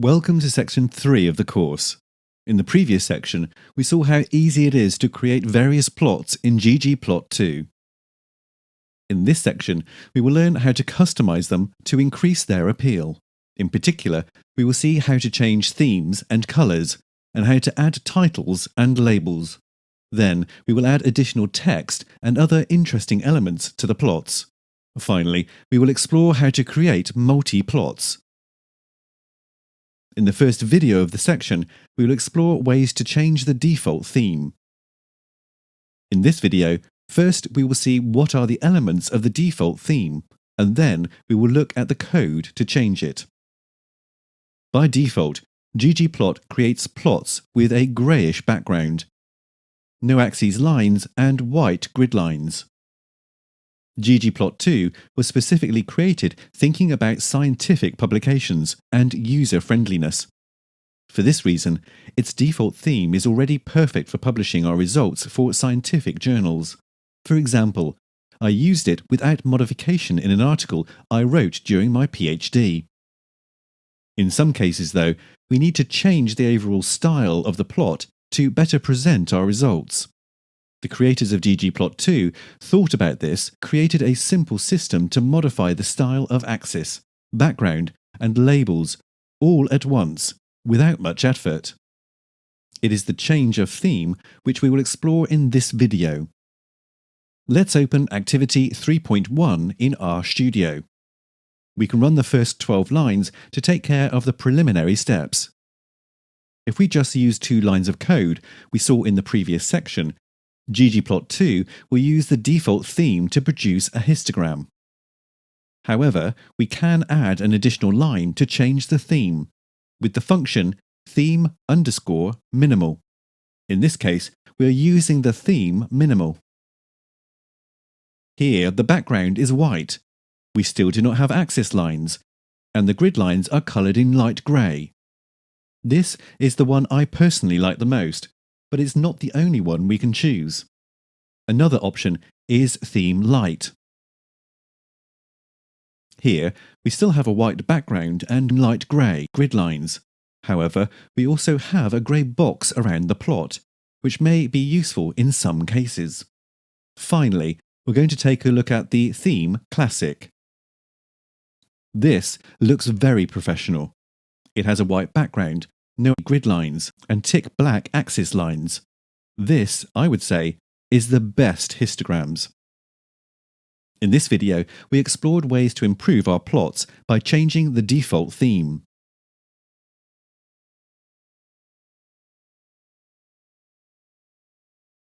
Welcome to section 3 of the course. In the previous section, we saw how easy it is to create various plots in ggplot2. In this section, we will learn how to customize them to increase their appeal. In particular, we will see how to change themes and colors, and how to add titles and labels. Then, we will add additional text and other interesting elements to the plots. Finally, we will explore how to create multi-plots. In the first video of the section, we will explore ways to change the default theme. In this video, first we will see what are the elements of the default theme, and then we will look at the code to change it. By default, ggplot creates plots with a grayish background, no axes lines and white grid lines. ggplot2 was specifically created thinking about scientific publications and user-friendliness. For this reason, its default theme is already perfect for publishing our results for scientific journals. For example, I used it without modification in an article I wrote during my PhD. In some cases, though, we need to change the overall style of the plot to better present our results. The creators of ggplot2 thought about this, created a simple system to modify the style of axis, background, and labels all at once, without much effort. It is the change of theme which we will explore in this video. Let's open Activity 3.1 in RStudio. We can run the first 12 lines to take care of the preliminary steps. If we just use 2 lines of code we saw in the previous section, ggplot2 will use the default theme to produce a histogram. However, we can add an additional line to change the theme, with the function theme_minimal. In this case, we are using the theme minimal. Here, the background is white. We still do not have axis lines, and the grid lines are coloured in light grey. This is the one I personally like the most, but it's not the only one we can choose. Another option is theme light. Here, we still have a white background and light grey grid lines. However, we also have a grey box around the plot, which may be useful in some cases. Finally, we're going to take a look at the theme classic. This looks very professional. It has a white background, no grid lines, and tick black axis lines. This, I would say, is the best histograms. In this video, we explored ways to improve our plots by changing the default theme.